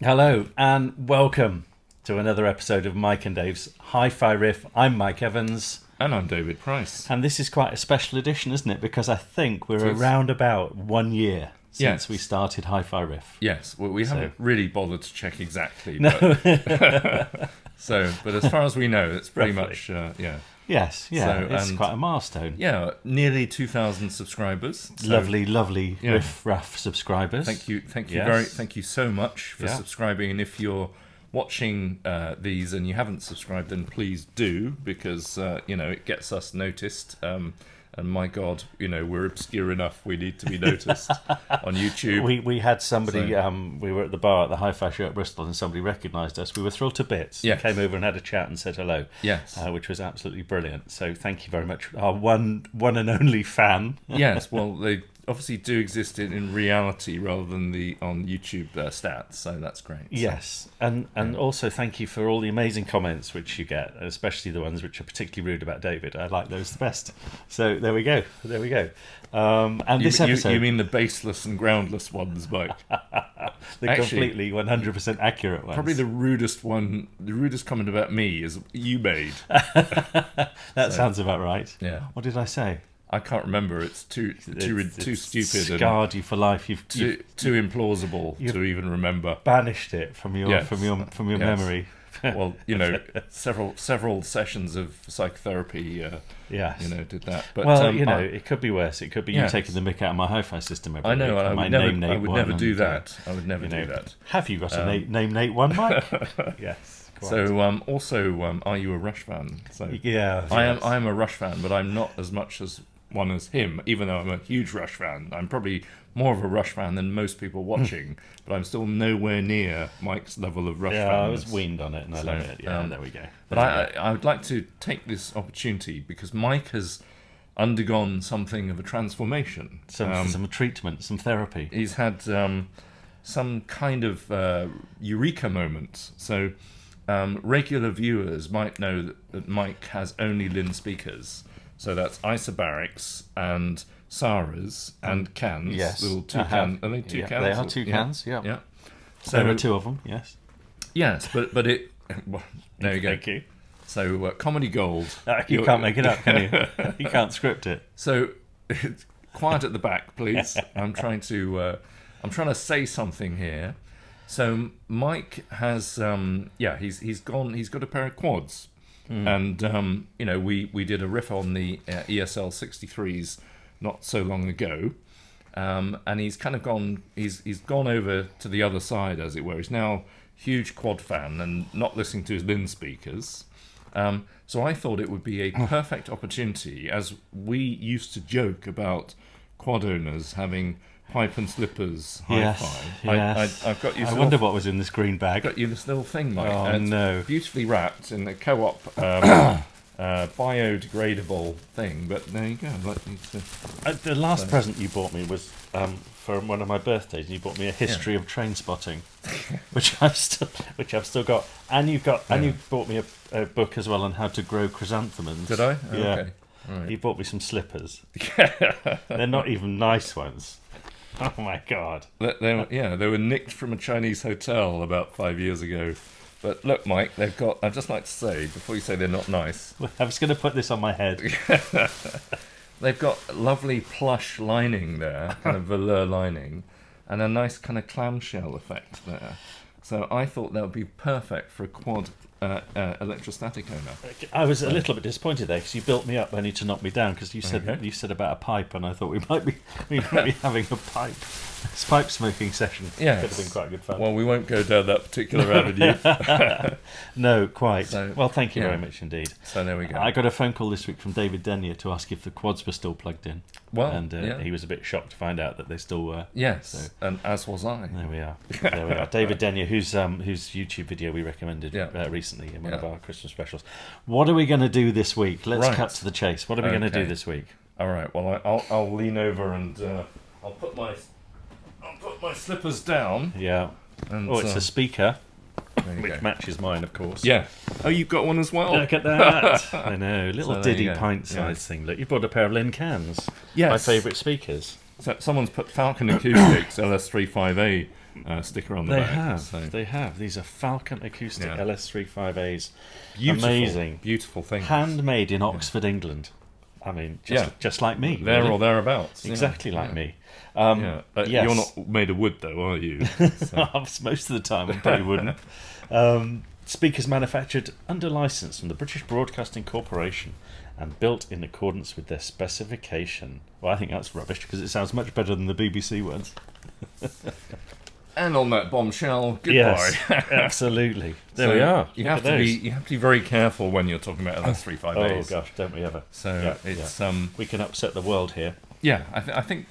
Hello and welcome to another episode of Mike and Dave's Hi-Fi Riff. I'm Mike Evans. And I'm David Price. And this is quite a special edition, isn't it? Because I think we're around about 1 year since we started Hi-Fi Riff. Yes, well, we haven't really bothered to check exactly. No. But, but as far as we know, it's pretty much, Yes, yeah, it's quite a milestone. Yeah, nearly 2,000 subscribers. So, lovely Riff Raff subscribers. Thank you Yes. thank you so much for subscribing. And if you're watching these and you haven't subscribed, then please do, because it gets us noticed. And my God, we're obscure enough. We need to be noticed on YouTube. We had somebody. We were at the bar at the Hi-Fi show at Bristol, and somebody recognised us. We were thrilled to bits. Yes. Came over and had a chat and said hello. Yes, which was absolutely brilliant. So thank you very much, our one and only fan. Yes, well, they obviously do exist in reality rather than on YouTube stats, so that's great. Yes, and also thank you for all the amazing comments which you get, especially the ones which are particularly rude about David. I like those the best. So there we go. And this episode, you mean the baseless and groundless ones, Mike? Completely 100% accurate ones. Probably the rudest comment about me is you made. That sounds about right. Yeah. What did I say? I can't remember. It's too stupid. Scarred you for life. You've too implausible to even remember. Banished it from your memory. Well, several sessions of psychotherapy. Did that. But it could be worse. It could be you taking the mick out of my hi-fi system every I know. week. I would never do that. I would never do that. Have you got a name Nate one, Mike? Yes. Quite. So, are you a Rush fan? So, yeah, I am a Rush fan, but I'm not as much as one as him. Even though I'm a huge Rush fan, I'm probably more of a Rush fan than most people watching. But I'm still nowhere near Mike's level of Rush fan. Yeah, I was weaned on it, and I love it. Yeah, there we go. But I would like to take this opportunity because Mike has undergone something of a transformation, some treatment, some therapy. He's had some kind of eureka moment. So. Regular viewers might know that Mike has only Lin speakers, so that's isobarics and Saras and cans. Yes, little two cans. Are they two cans? They are two cans. Yeah. Yeah. So there are two of them. Yes. Yes, but it. Well, there you go. Thank you. So comedy gold. You can't make it up, can you? You can't script it. So quiet at the back, please. I'm trying to say something here. So Mike has, he's got a pair of quads, and we did a riff on the ESL 63s not so long ago, and he's kind of gone over to the other side, as it were. He's now huge quad fan and not listening to his Lin speakers. So I thought it would be a perfect opportunity, as we used to joke about quad owners having pipe and slippers hi-fi. Yes. I've got you. I wonder what was in this green bag. I've got you this little thing, Mike. Oh, no. Beautifully wrapped in a co-op biodegradable thing. But there you go. The last present you bought me was for one of my birthdays, and you bought me a history of train spotting, which I've still got. And you bought me a book as well on how to grow chrysanthemums. Did I? Yeah. Okay. Right. You bought me some slippers. They're not even nice ones. Oh my God! They were nicked from a Chinese hotel about 5 years ago. But look, Mike, they've got. I'd just like to say before you say they're not nice. I was going to put this on my head. They've got lovely plush lining there, kind of velour lining, and a nice kind of clamshell effect there. So I thought that would be perfect for a quad electrostatic owner. I was a little bit disappointed there because you built me up only to knock me down, because you said about a pipe, and I thought we might be having a pipe smoking session. Yeah, could have been quite good fun. Well, we won't go down that particular avenue. No, quite. Well, thank you very much indeed. So there we go. I got a phone call this week from David Denyer to ask if the quads were still plugged in. Well, and he was a bit shocked to find out that they still were. Yes, so, and as was I. There we are. David Denyer, whose YouTube video we recommended recently in one of our Christmas specials. What are we going to do this week? Let's cut to the chase. What are we going to do this week? All right. Well, I'll lean over and I'll put my slippers down. Yeah. And, it's a speaker, which matches mine, of course. Yeah. Oh, you've got one as well. Look at that. I know. Little diddy pint-sized thing. Look, you bought a pair of Lin cans. Yes. My favourite speakers. So someone's put Falcon Acoustics LS3 5A sticker on the They back. have. So. They have. These are Falcon Acoustic Yeah. LS3 5As. Beautiful, Amazing. beautiful thing. Handmade in Oxford, England. I mean, just like me. There really. or thereabouts. Exactly like yeah. me. Yeah. Yes. You're not made of wood, though, are you? So. Most of the time, I probably wouldn't. Speakers manufactured under license from the British Broadcasting Corporation and built in accordance with their specification. Well, I think that's rubbish because it sounds much better than the BBC ones. And on that bombshell, goodbye. Yes, absolutely. There we are. You have to be very careful when you're talking about LS358s. Oh gosh, don't we ever? So it's we can upset the world here. Yeah, I think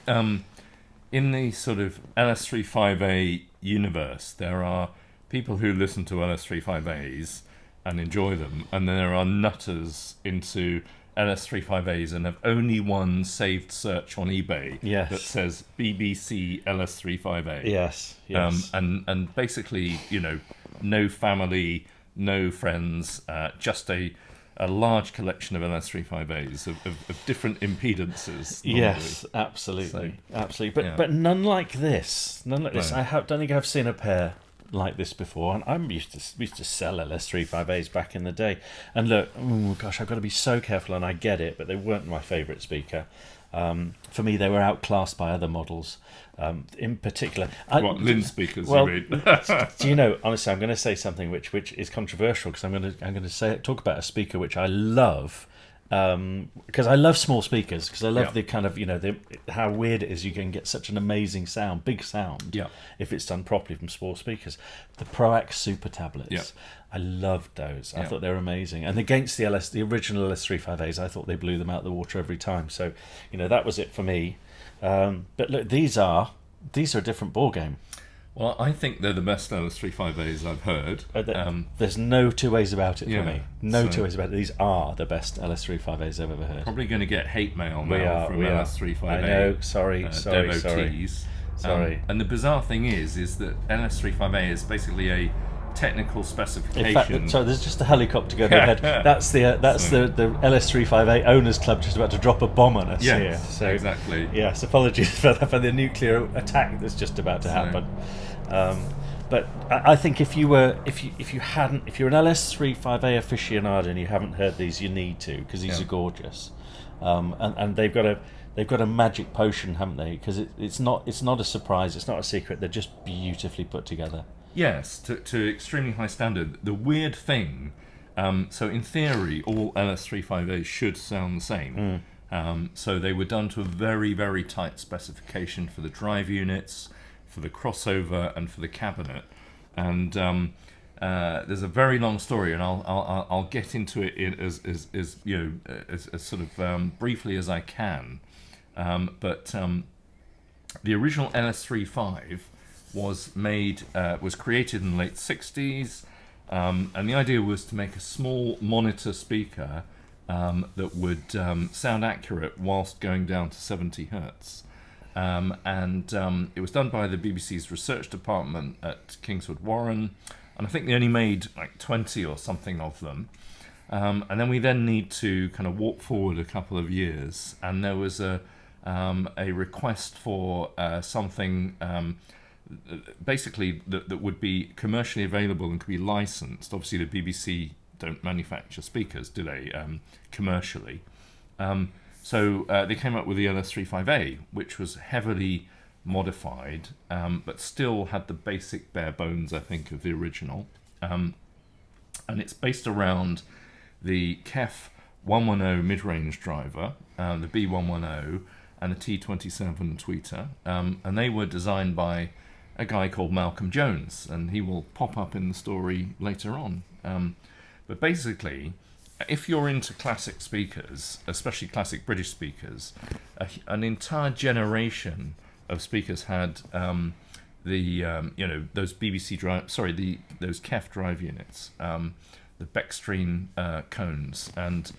in the sort of LS35A universe, there are people who listen to LS35As and enjoy them, and then there are nutters into LS35As and have only one saved search on eBay that says BBC LS35A. Yes. And basically, no family, no friends, just a large collection of LS35As of different impedances. Normally. Yes, absolutely. But none like this. None like this. No. I don't think I've seen a pair like this before, and we used to sell LS35As back in the day. And look, oh gosh, I've got to be so careful, and I get it, but they weren't my favourite speaker. For me, they were outclassed by other models. In particular, Lin speakers? Well, you mean? do you know? Honestly, I'm going to say something which is controversial because I'm going to talk about a speaker which I love. Because I love small speakers, because I love the kind of how weird it is you can get such an amazing sound, big sound, if it's done properly from small speakers. The ProAx Super tablets, I loved those. I thought they were amazing, and against the original LS35As, I thought they blew them out of the water every time. So that was it for me. But look, these are a different ball game. Well, I think they're the best LS35As I've heard. There's no two ways about it for me. No two ways about it. These are the best LS35As I've ever heard. Probably going to get hate mail now from LS35A. I know. Sorry. devotees. Sorry. And the bizarre thing is that LS35A is basically a technical specification. In fact, sorry, there's just a helicopter going ahead. That's the LS35A Owners Club just about to drop a bomb on us here. So, exactly. Yes, apologies for the nuclear attack that's just about to happen. But I think if you're an LS35A aficionado and you haven't heard these, you need to, because these are gorgeous, and they've got a magic potion, haven't they? Because it's not a surprise, it's not a secret. They're just beautifully put together. Yes, to extremely high standard. The weird thing, so in theory, all LS35As should sound the same. So they were done to a very, very tight specification for the drive units, for the crossover, and for the cabinet. And there's a very long story, and I'll get into it as sort of briefly as I can. But the original LS35 was created in the late 60s, and the idea was to make a small monitor speaker that would sound accurate whilst going down to 70 hertz. And it was done by the BBC's research department at Kingswood Warren, and I think they only made like 20 or something of them. And then we need to kind of walk forward a couple of years, and there was a request for something basically that would be commercially available and could be licensed. Obviously, the BBC don't manufacture speakers, do they, commercially? So they came up with the LS35A, which was heavily modified, but still had the basic bare bones, I think, of the original. And it's based around the KEF 110 mid-range driver, the B110, and the T27 tweeter. And they were designed by a guy called Malcolm Jones, and he will pop up in the story later on. But basically, if you're into classic speakers, especially classic British speakers, an entire generation of speakers had those BBC drive, those KEF drive units, the Beckstream cones, and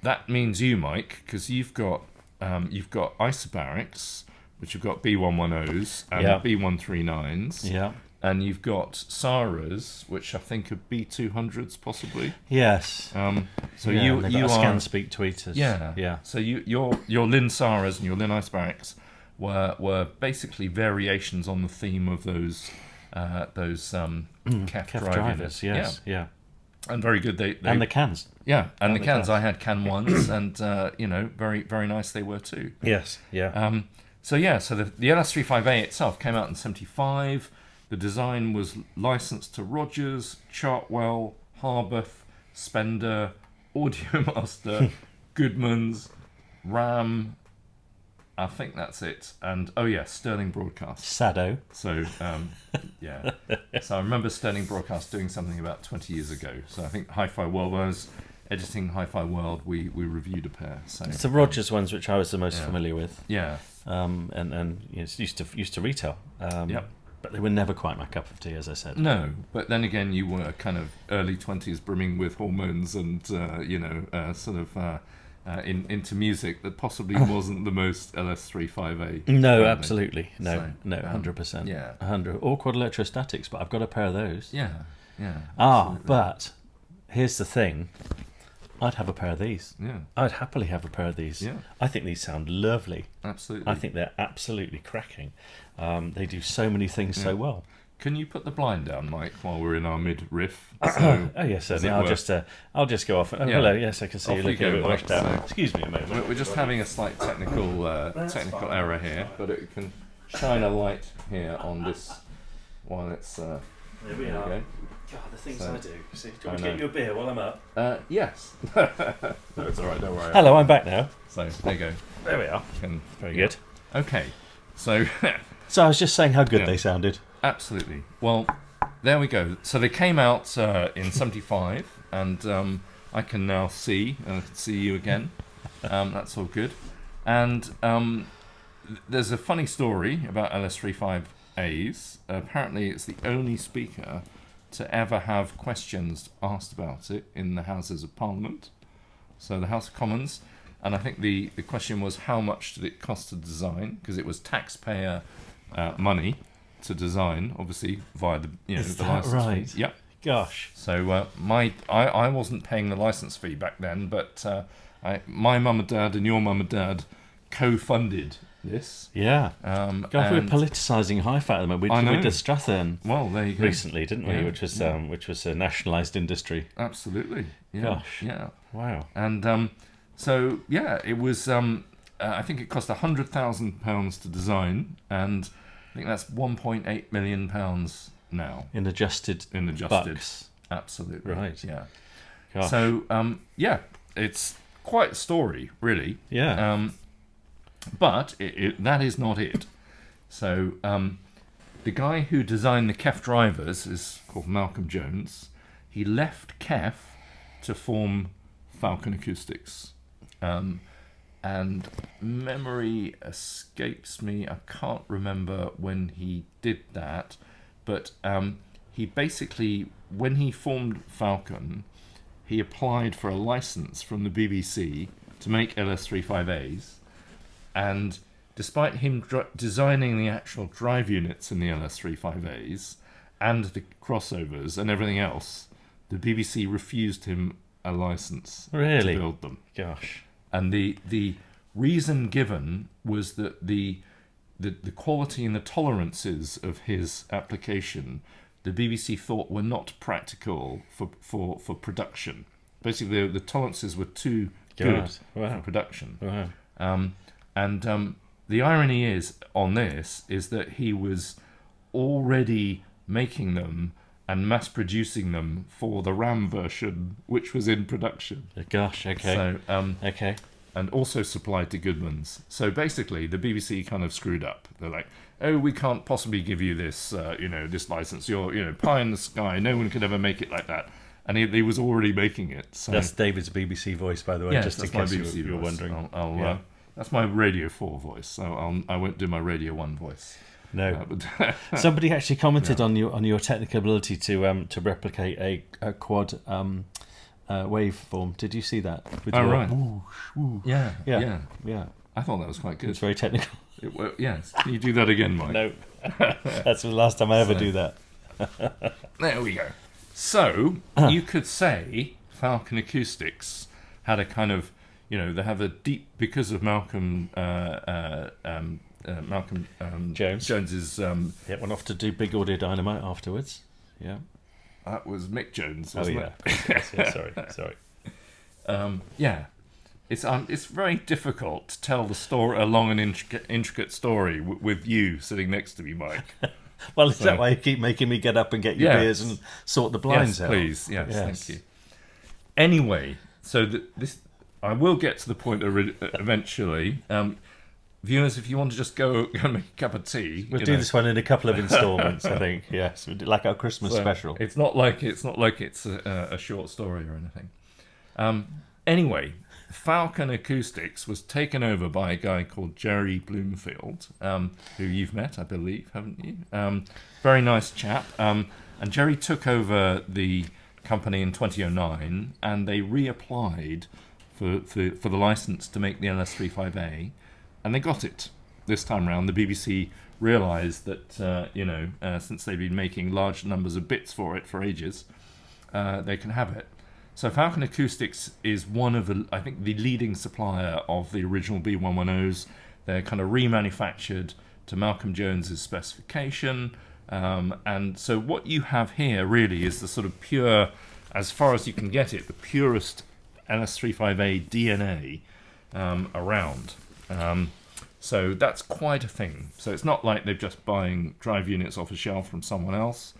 that means you, Mike, because you've got isobarics, which have got B110s and B139s. And you've got Saras, which I think are B200s possibly. Yes. So you are scan speak tweeters. Yeah. So your Lin Saras and your Lin isobarics were basically variations on the theme of those Kef drivers. Yes, yeah. And very good. They and the cans. Yeah, and the cans. I had can ones, and very very nice they were too. Yes, yeah. So the LS35A itself came out in '75. The design was licensed to Rogers, Chartwell, Harbath, Spender, Audiomaster, Goodman's, Ram. I think that's it. And Sterling Broadcast. Sado. So yeah. So I remember Sterling Broadcast doing something about 20 years ago. So I think Hi-Fi World, when I was editing Hi-Fi World, we reviewed a pair. So it's the Rogers ones which I was the most familiar with. Yeah. And it's used to retail. Yep. But they were never quite my cup of tea, as I said. No, but then again, you were kind of early 20s, brimming with hormones and into music that possibly wasn't the most LS35A. No, absolutely. No, So, 100%. yeah. 100. All quad electrostatics, but I've got a pair of those. Yeah, absolutely. But here's the thing. I'd have a pair of these. Yeah, I'd happily have a pair of these. Yeah. I think these sound lovely. absolutely. I think they're absolutely cracking. They do so many things so well. Can you put the blind down, Mike, while we're in our mid-riff? So, Oh yes, certainly. as it I'll just go off. Oh, Yeah. hello. Yes, I can see Off you you looking a go, bit washed Mike, out. so- Excuse me a moment. we're just having a slight technical error here, but it can shine a light here on this while it's. There we there are. go. God, the things So- I do. See, do you want I to get know. you a beer while I'm up? Yes. No, it's all right. Don't worry. Hello, I'm back now. So there you go. There we are. Very good. Okay. So So I was just saying how good Yeah. they sounded. absolutely. Well, there we go. So they came out in '75, and I can now see. I can see you again. That's all good. And there's a funny story about LS35As. Apparently, it's the only speaker to ever have questions asked about it in the Houses of Parliament. So the House of Commons. And I think the question was, how much did it cost to design? Because it was taxpayer money to design, obviously via the Is the that license right? fee. Yep. Gosh. So I wasn't paying the license fee back then, but my mum and dad and your mum and dad co-funded this. Yeah. God, God, we were politicising hi-fi at the moment. I We know. did Strathern Well, there you go. recently, didn't we? Yeah, Which was a nationalised industry. Absolutely. Yeah. Gosh. Yeah. Wow. And so yeah, it was. I think it cost £100,000 to design, and I think that's £1.8 million now In adjusted bucks. Absolutely. Right. Yeah. Gosh. So it's quite a story, really. Yeah. But that is not it. So the guy who designed the Kef drivers is called Malcolm Jones. He left Kef to form Falcon Acoustics. And memory escapes me. I can't remember when he did that. But he basically, when he formed Falcon, he applied for a license from the BBC to make LS35As. And despite him designing the actual drive units in the LS35As and the crossovers and everything else, the BBC refused him a license Really? to build them. Gosh. And the reason given was that the quality and the tolerances of his application, the BBC thought were not practical for production. Basically, the tolerances were too good Wow. for production. Wow. And the irony is on this is that he was already making them and mass producing them for the RAM version, which was in production. Gosh. Okay. So, Okay. and also supplied to Goodman's. So basically, the BBC kind of screwed up. They're like, "Oh, we can't possibly give you this, this license. You're, pie in the sky. No one could ever make it like that." And he was already making it. So That's David's BBC voice, by the way, yes, just in that's my case BBC you were voice. wondering. I'll that's my Radio 4 voice. So I won't do my Radio 1 voice. No. But Somebody actually commented on your technical ability to replicate a quad waveform. Did you see that? With your right. whoosh, whoosh. yeah. Yeah. I thought that was quite good. It's very technical. Yes. Can you do that again, Mike? No. That's the last time I ever do that. There we go. So you could say Falcon Acoustics had a kind of, they have a deep, because of Malcolm Malcolm Jones. Jones's. Yeah, went off to do Big Audio Dynamite afterwards. Yeah. That was Mick Jones, Oh wasn't yeah. it? Yeah, sorry. Yeah. It's very difficult to tell the story, a long and intricate story with you sitting next to me, Mike. Well, is that why you keep making me get up and get your beers and sort the blinds out? Please. Yes, thank you. Anyway, so this I will get to the point eventually. Viewers, if you want to just go and make a cup of tea, we'll do this one in a couple of installments. I think yes, like our Christmas special. It's not like it's a short story or anything. Anyway, Falcon Acoustics was taken over by a guy called Jerry Bloomfield, who you've met, I believe, haven't you? Very nice chap. And Jerry took over the company in 2009, and they reapplied for the license to make the LS35A, and they got it this time round. The BBC realised that since they've been making large numbers of bits for it for ages, they can have it. So Falcon Acoustics is one of the leading supplier of the original B110s. They're kind of remanufactured to Malcolm Jones's specification. And so what you have here really is the sort of pure, as far as you can get it, the purest LS35A DNA around. So that's quite a thing. So it's not like they're just buying drive units off a shelf from someone else.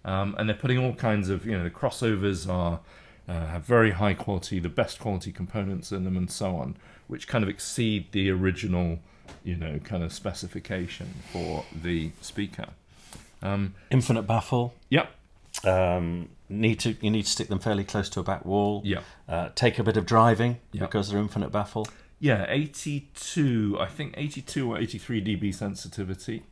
And they're putting all kinds of, the crossovers have very high quality, the best quality components in them and so on, which kind of exceed the original, kind of specification for the speaker. Infinite baffle. Yep. You need to stick them fairly close to a back wall. Yeah. Take a bit of driving because they're infinite baffle. Yeah, 82 or 83 dB sensitivity.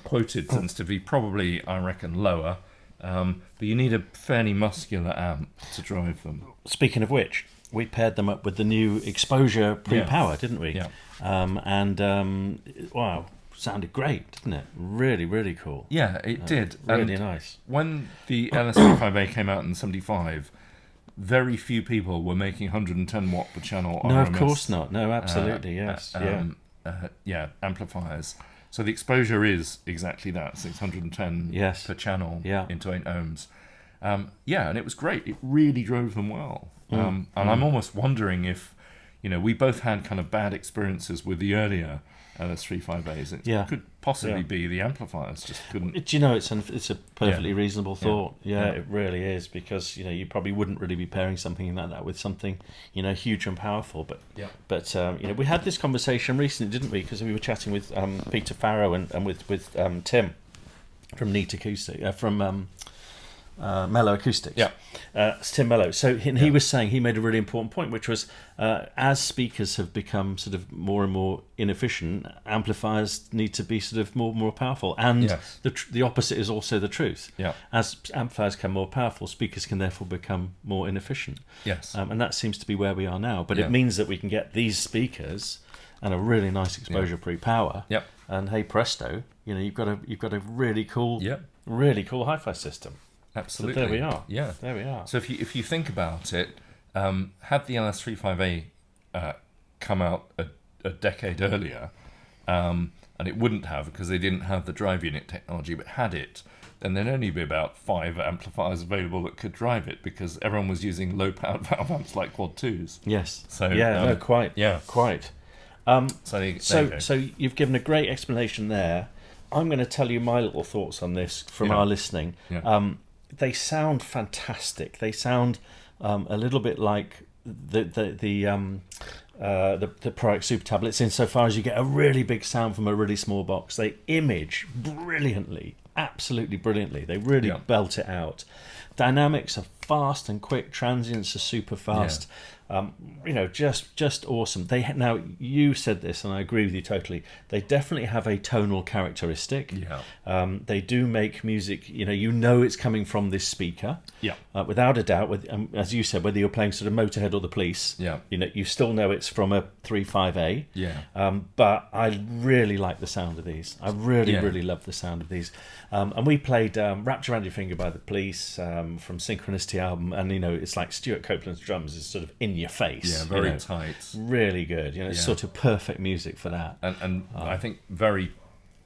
Quoted sensitivity, probably, I reckon, lower. But you need a fairly muscular amp to drive them. Speaking of which, we paired them up with the new exposure pre-power, didn't we? Yeah. Wow, sounded great, didn't it? Really, really cool. Yeah, it did. Really nice. When the LS35A came out in 75, very few people were making 110 watt per channel. No, RMS, of course not. No, absolutely, yes. Amplifiers. So the exposure is exactly that, 610 per channel into 8 ohms. And it was great. It really drove them well. And I'm almost wondering if, we both had kind of bad experiences with the earlier LS35As. It could possibly be the amplifiers just couldn't. It's a perfectly reasonable thought. Yeah, it really is, because you probably wouldn't really be pairing something like that with something huge and powerful. But we had this conversation recently, didn't we? Because we were chatting with Peter Farrow and with Tim from Neat Acoustic from Mellow Acoustics. It's Tim Mellow. So he was saying, he made a really important point, which was as speakers have become sort of more and more inefficient, amplifiers need to be sort of more and more powerful. And the opposite is also the truth. As amplifiers become more powerful, speakers can therefore become more inefficient. And that seems to be where we are now. But it means that we can get these speakers and a really nice exposure pre-power. And hey presto, you've got a really cool hi-fi system. Absolutely. So there we are. Yeah, there we are. So if you think about it, had the LS35A come out a decade earlier, and it wouldn't have because they didn't have the drive unit technology, but had it, then there'd only be about 5 amplifiers available that could drive it, because everyone was using low-powered valve amps like Quad 2s. Yes. So quite. Yeah, quite. So you've given a great explanation there. I'm going to tell you my little thoughts on this from our listening. They sound fantastic. They sound a little bit like the Pro X Super tablets, insofar as you get a really big sound from a really small box. They image brilliantly, absolutely brilliantly. They really belt it out. Dynamics are fast and quick. Transients are super fast. Just awesome. Now you said this, and I agree with you totally. They definitely have a tonal characteristic. They do make music. It's coming from this speaker. Without a doubt. As you said, whether you're playing sort of Motorhead or the Police. You still know it's from a 3.5A. But I really like the sound of these. I really love the sound of these. And we played "Wrapped Around Your Finger" by the Police from Synchronicity album, and it's like Stuart Copeland's drums is sort of in in your face. Yeah, very tight. Really good. It's sort of perfect music for that. And I think very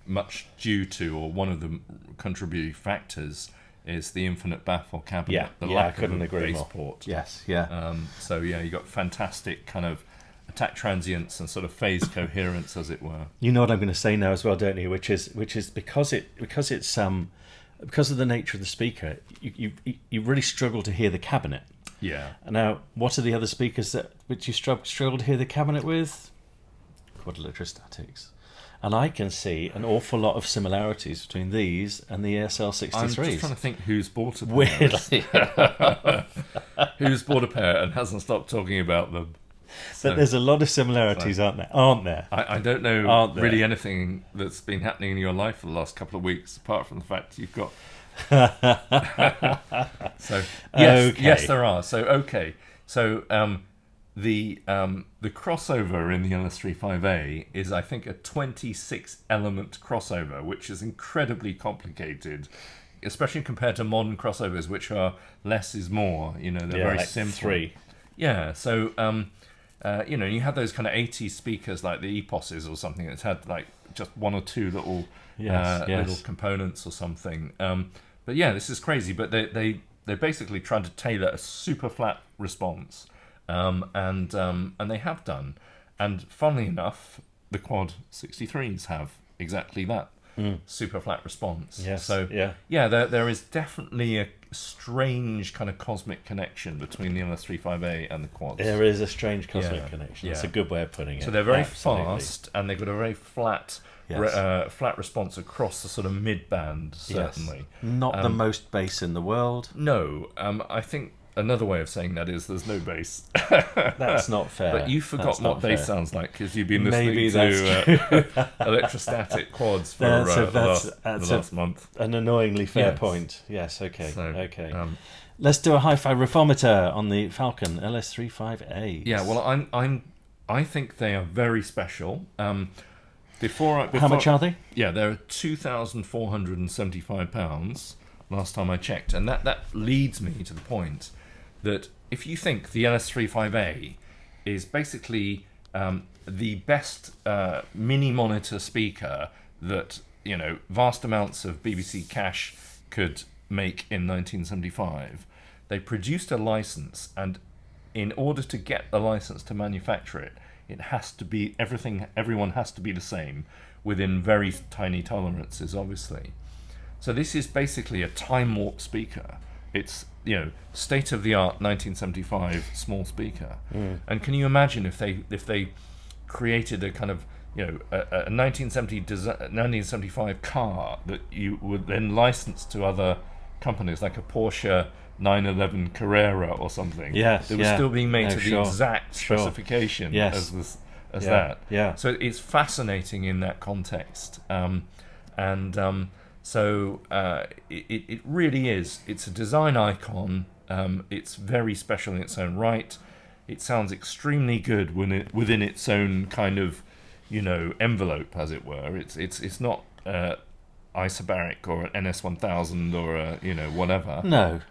much due to, or one of the contributing factors, is the infinite baffle cabinet. I couldn't agree bass more. port. Yes, yeah. So yeah, you got fantastic kind of attack transients and sort of phase coherence, as it were. You know what I'm going to say now as well, don't you? Which is because of the nature of the speaker, you really struggle to hear the cabinet. Yeah. Now, what are the other speakers which you struggle to hear the cabinet with? Quad electrostatics. And I can see an awful lot of similarities between these and the ESL63s. I'm just trying to think who's bought a pair. Weirdly. Who's bought a pair and hasn't stopped talking about them. But there's a lot of similarities, aren't there? I don't know really anything that's been happening in your life for the last couple of weeks, apart from the fact you've got... So yes, there are. So the crossover in the LS35A is, I think, a 26-element crossover, which is incredibly complicated, especially compared to modern crossovers, which are less is more. They're very like simple. 3. Yeah. So you had those kind of 80s speakers like the Eposes or something that's had like just one or two little little components or something. But yeah, this is crazy. But they're basically trying to tailor a super flat response, and they have done. And funnily enough, the Quad 63s have exactly that super flat response. Yes. So there is definitely a strange kind of cosmic connection between the LS35A and the Quads. There is a strange cosmic connection. Yeah. That's a good way of putting it. So they're very Absolutely. fast, and they've got a very flat flat response across the sort of mid-band, certainly. Yes. Not the most bass in the world. No, I think another way of saying that is there's no bass. That's not fair. But you forgot what bass sounds like because you've been Maybe listening to Electrostatic Quads for the last month. An annoyingly fair Yes. point. Yes, okay. So, okay. Let's do a hi-fi riffometer on the Falcon LS35A. Yeah, well, I think they are very special. Before How much are they? Yeah, they're £2,475 last time I checked, and that leads me to the point that if you think the LS35A is basically the best mini monitor speaker that vast amounts of BBC Cash could make in 1975, they produced a license, and in order to get the license to manufacture it, it has to be everyone has to be the same within very tiny tolerances, obviously. So this is basically a time warp speaker. It's state of the art 1975 small speaker. And can you imagine if they created a kind of a 1975 car that you would then license to other companies like a Porsche 911 Carrera or something. Yes, it was still being made to the exact Sure. specification Yes. as that. Yeah. So it's fascinating in that context, so it really is. It's a design icon. It's very special in its own right. It sounds extremely good within its own kind of envelope, as it were. It's not isobaric or an NS1000 or a whatever. No.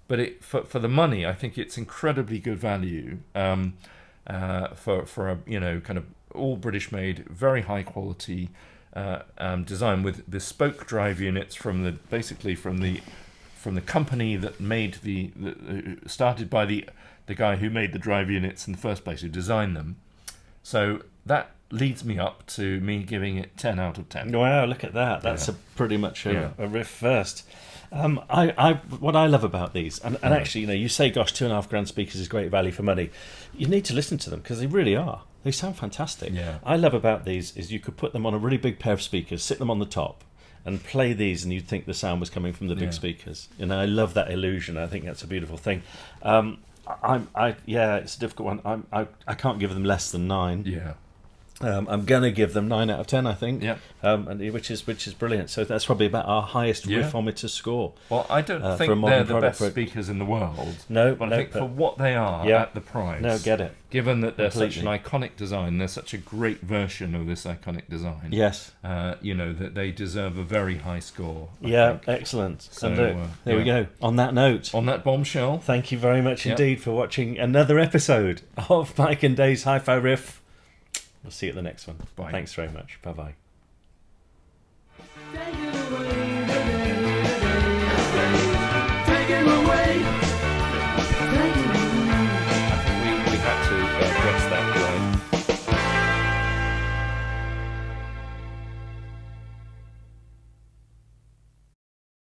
But for the money, I think it's incredibly good value. For a kind of all British made, very high quality design with bespoke drive units from the company that made started by the guy who made the drive units in the first place, who designed them. So that leads me up to me giving it 10 out of 10. Wow, look at that. That's pretty much a riff first. What I love about these, and actually, you say, gosh, £2,500 speakers is great value for money. You need to listen to them because they really are. They sound fantastic. Yeah. I love about these is you could put them on a really big pair of speakers, sit them on the top, and play these, and you'd think the sound was coming from the big speakers. I love that illusion. I think that's a beautiful thing. It's a difficult one. I can't give them less than 9. Yeah. I'm gonna give them 9 out of 10, I think. Yeah. And which is brilliant. So that's probably about our highest riffometer score. Well, I don't for a think they're modern the product best speakers in the world. No, but no, I think but- for what they are Yeah. at the price. No, get it. Given that they're such an Completely. iconic design, they're such a great version of this iconic design. Yes. That they deserve a very high score. I Yeah, think. excellent. So, And look, there we yeah. go. On that note, On that bombshell, thank you very much Yep. indeed for watching another episode of Mike and Dave's Hi-Fi Riff. We'll see you at the next one. Bye. Thanks very much. Bye-bye.